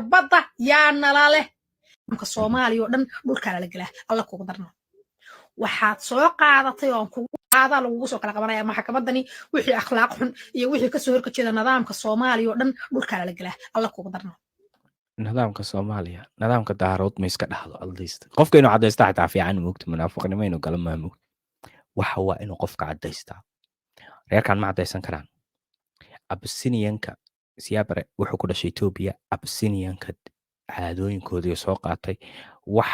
badda yaa nala leh ka Soomaaliya oo dhan dhulka la galaa alla kugu darno waxaad soo qaadatay oo kugu qaada lagu soo kala qabanaya maxkamadani wixii akhlaaq xun iyo wixii ka soo horjeeda nidaamka Soomaaliya oo dhan dhulka la galaa alla kugu darno nidaamka Soomaaliya nidaamka daarood ma iska dhaxlo at least qofka inuu cadaysto xitaa fiican moogta munaafiqnimo inuu gala maamuug waxa waa inuu qofka cadaystaa reerkan ma cadaysan karaan Abyssinianka siyaabare wuxuu ku dhashay Ethiopia Abyssinianka caadooyinkoodii soo qaatay wax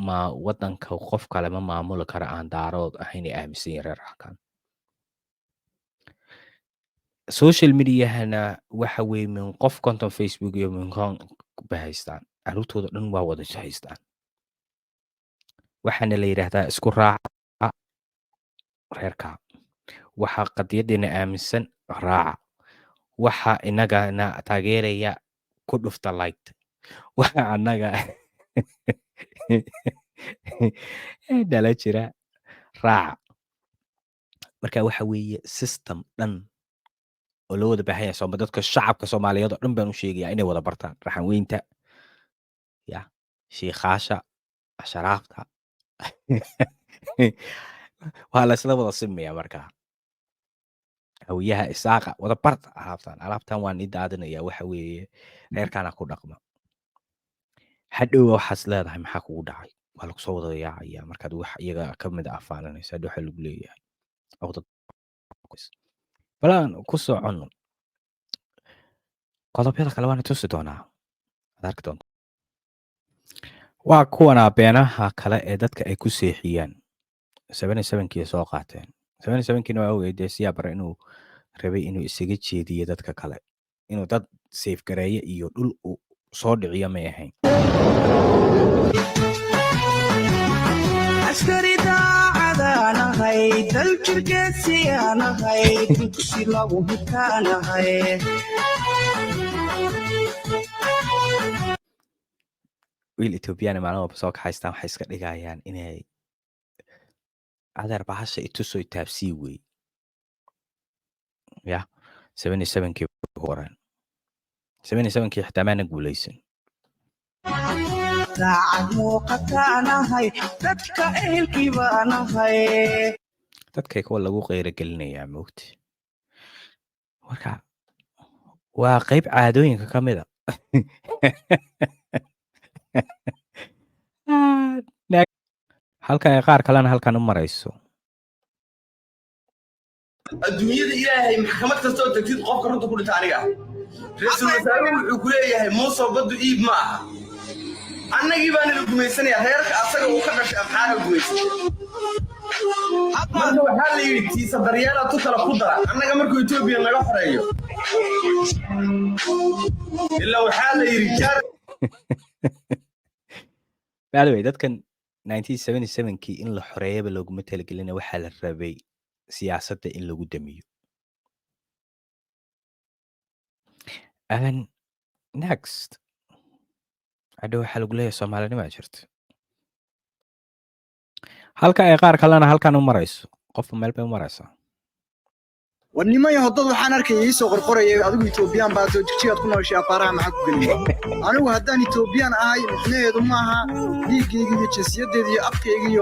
ma wadanka qof kale ma maamuli kara aan daarood ahayn aaminsan reer halkan social media-hana waxa weey min qof content Facebook iyo min kon bahaystaan caruurtooda dhan waa wada haystaan waxaana la yiraahdaa isku raaca reerka waxa qadiyadeena aaminsan raaca waxa inagana taageeraya ku dhufta like waxa anaga dala jira raaca marka waxa weeye system dhan oo loo wada baahan yahay Soomaaliya dadka shacabka Soomaaliyeed oo dhan baan u sheegayaa inay wada bartaan raxan weynta ya sheekhaasha asharaafta waa la isla wada simeeyaa markaa hawiyaha isaaqa wada barta alaabtan waan i daadinayaa waxa weeye reerkana ku dhaqma hadhow waxaas leedahay maxaa kugu dhacay waa lagu soo wada yaacaya markaad wax iyaga ka mid ah faalanaysa waxa lagu leeyahay balan ku socono qodobyada kale waan tusi doonaa adarka doonta waa kuwana beenaha kale ee dadka ay ku seexiyaan 77kii soo qaateen 77kiina waa ogeeyay siyaabare inuu rabay inuu isaga jeediyo dadka kale inuu dad safe gareeyo iyo dhul uu soo dhiciyo ma ahayn askari daacadanahay dal jirgeesiyaanahay dugsi lagu hitaanahay wiil Ethiopian maalin walba soo kaxaystaan waxay iska dhigayaan inay adeer bahasha itusoo taabsii wey ya 77kii horan 77kii xitaa maana guulaysan daacad muuqataanahay dadka ehelkii baanahay dadkay kuwa lagu qeyra gelinayaa moogti marka waa qayb caadooyinka ka mid ah halka ay qaar kalena halkan u marayso adduunyada ilaahay maxkamad kasta oo tagtid qofka runta ku dhinta aniga ra'iisul wasaaruhu wuxuu ku leeyahay muusa baddu iib ma aha annagii baan la gumaysanayaa reerka asaga uu ka dhashay amxaana gumaysan marka waxaa la yidhi tiisa daryeela tu kala ku dara annaga markuu Ethiopia naga xoreeyo ilaa waxaa la yidhi jaar by the way dadkan 1977kii in la xoreeyaba looguma talagelina waxaa la rabay siyaasadda in lagu damiyo and next hadhow waxaa lagu leeyahay Soomaalinima jirta halka ay qaar kalena halkan u marayso qofka meel bay u maraysaa ونما يهضض وحنا ركي يسوق القرية أدو إثيوبيان بعد تجي تكون أشياء قارة معك قليل أنا وهدان إثيوبيان محنية ضمها ديك يجي تشسيد دي أبكي يجي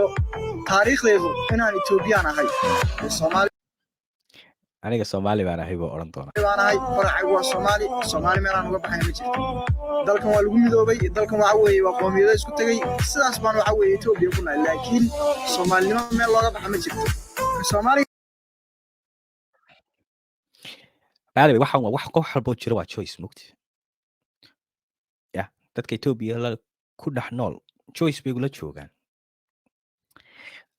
تاريخ له أنا إثيوبيان الصومالي aniga Soomaali baan ahay boo oran doona أنا فرع الصومالي ما أنا وبحنا مجد dalkan waa lagu midoobay dalkan waxa weeye waa qoomiyada isku tagay sidaas baan waxa weeye Ethiopia ku nahay laakiin Soomaalnimo meel looga baxa ma jirto Soomaali baadhi waxaan wax koox walba jiro waa choice mugti ya dadka Ethiopia la ku dhax nool choice bay la joogaan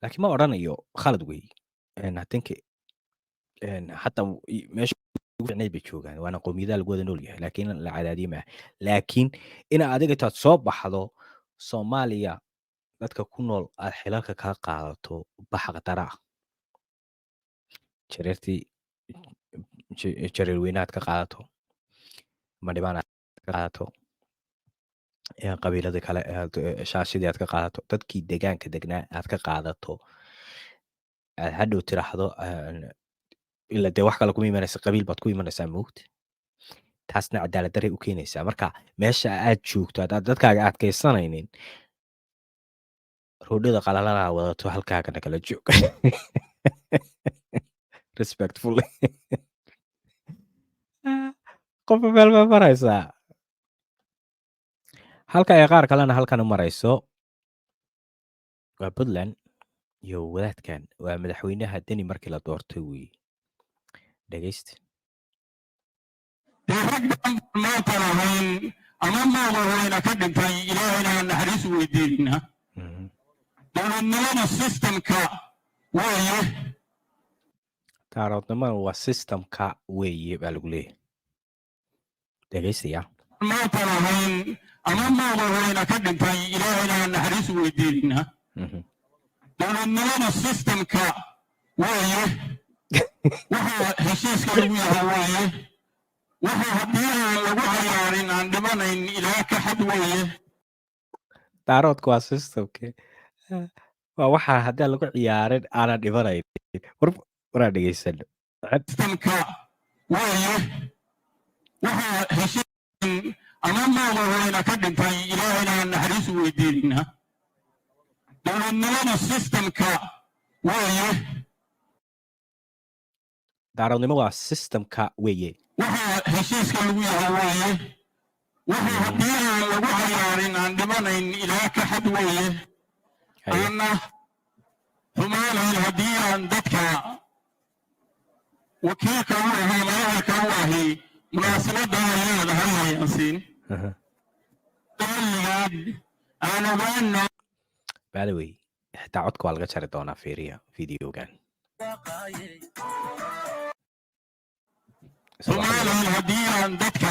laakiin ma oranayo khalad weey I think حتى meesha ugu fiicnay bay joogaan waana qoomiyada lagu wada nool yahay laakiin la cadaadiyo ma laakiin in adiga taad soo baxdo Soomaaliya dadka ku nool aad xilalka ka qaadato baxa qadara jareer weynaad ka qaadato madhibaan ka qaadato qabiilada kale shaashidii aad ka qaadato dadkii deegaanka degnaa aad ka qaadato hadhow tiraahdo ila de wax kale kuma imanaysa qabiil baad ku imanaysaa moogta taasna cadaalad darray u keenaysaa marka meesha aad joogto haddaad dadkaaga adkaysanaynin roodhida qalalana wadato halkaagana kala joog respectfully qofka meel ma maraysaa halka ay qaar kalena halkan u marayso waa puntland iyo wadaadkan waa madaxweynaha deni markii la doortay weeye dhegeysta rag badan maanta lahayn ama madaxweyne ka dhintay ilaahayna naxariis weydiinina dowladnimada systemka weeye daaroodnimada waa systemka weeye baa lagu leeyahay dhegeystayaa maanta lahayn ama madaxweyne ka dhintay ilaahayna naxariis weydiinina dowladnimada systemka weeye waxa heshiiska lagu yahay weeye waxa haddii aan lagu cayaarin aan dhimanayn ilaa ka xad weeye daaroodka waa systemke waa waxaa haddii lagu ciyaarin aanan dhimanayn waraa dhegeysano systemka weeye waxa heshiiskan ama madaxweyne ka dhintay ilaahayna naxariis weydiinina dowladnimada systemka weeye daaroodnimo waa systemka weeye waxa heshiiska lagu yahay weeye waxa haddii aan lagu cayaarin aan dhimanayn ilaa ka xad weeye aanna xumaanayn haddii aan dadka wakiilka u ahay madaxalka u ahi munaasabadda ay leedahay ayaan siin daligeed aan ogaano by the way xitaa codka waa laga jari doonaa fiiriya videogan xumaanayn haddii aan dadka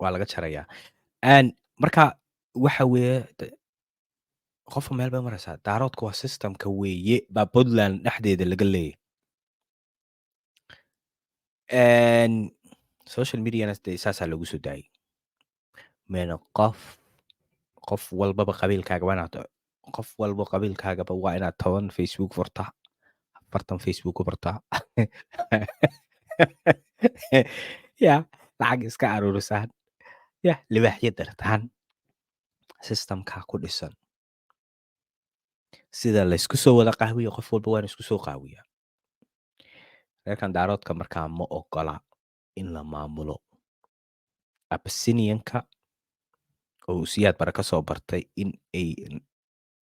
waa laga jarayaa marka waxa weeye qofka meel bay maraysaa daaroodka waa systemka weeye baa puntland dhexdeeda laga leeyahay social mediana dee saasaa lagu soo daayay mena qof walbaba qabiilkaaga waa inaad qof walba qabiilkaagaba waa inaad 10 facebook furtaa 40 facebook ku furtaa ya lacag iska aruurisaan ya libaaxyo dartaan systemka ku dhisan sida la isku soo wada qahwiyo qof walba waan isku soo qahwiya reerkan daaroodka markaa ma ogola in la maamulo Abyssinianka oo siyaad bara ka soo bartay in ay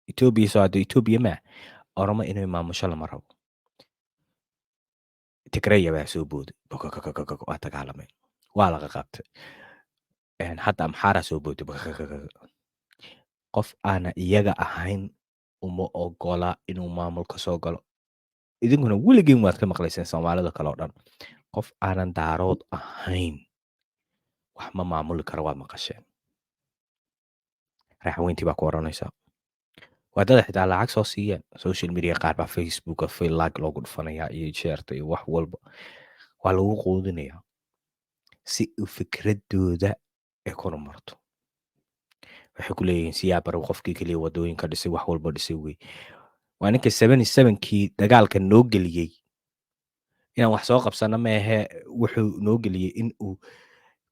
Ethiopia soo hado Ethiopia ma oroma inay maamusho lama rabo Tigray baa soo booday waa dagaalamay waa laga qabtay hadda Amhara soo booday qof aana iyaga ahayn uma ogola inuu maamulka soo galo idinkuna weligiin waad ka maqlayseen Soomaalida kale oo dhan qof aanan daarood ahayn wax ma maamuli karo waad maqasheen raaxweyntii baa ku oranaysa waa dad xitaa lacag soo siiyeen social media qaar baa Facebook like loogu dhufanayaa iyo share iyo wax walba waa lagu quudinayaa si uu fikradooda ay ku marto waxay ku leeyihiin siyaabaro qofkii kaliya wadooyinka dhisay wax walba dhisay wey waa ninka 77kii dagaalka noo geliyay inaan wax soo qabsano ma ahe wuxuu noo geliyay in uu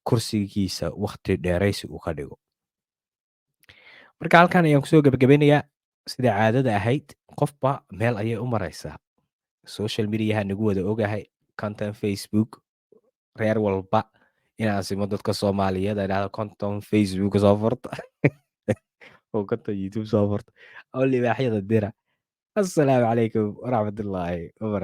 kursigiisa waqti dheeraysi uu ka dhigo marka halkan ayaan kusoo gabagabeynayaa sida caadada ahayd qofba meel ayay u maraysaa social mediaha nagu wada ogahay content Facebook reer walba inaan simo dadka Soomaaliyeed ay content Facebook soo furta oo content YouTube soo furta oo libaaxyada dira assalaamu calaykum waraxmatullaahi wabarakatuh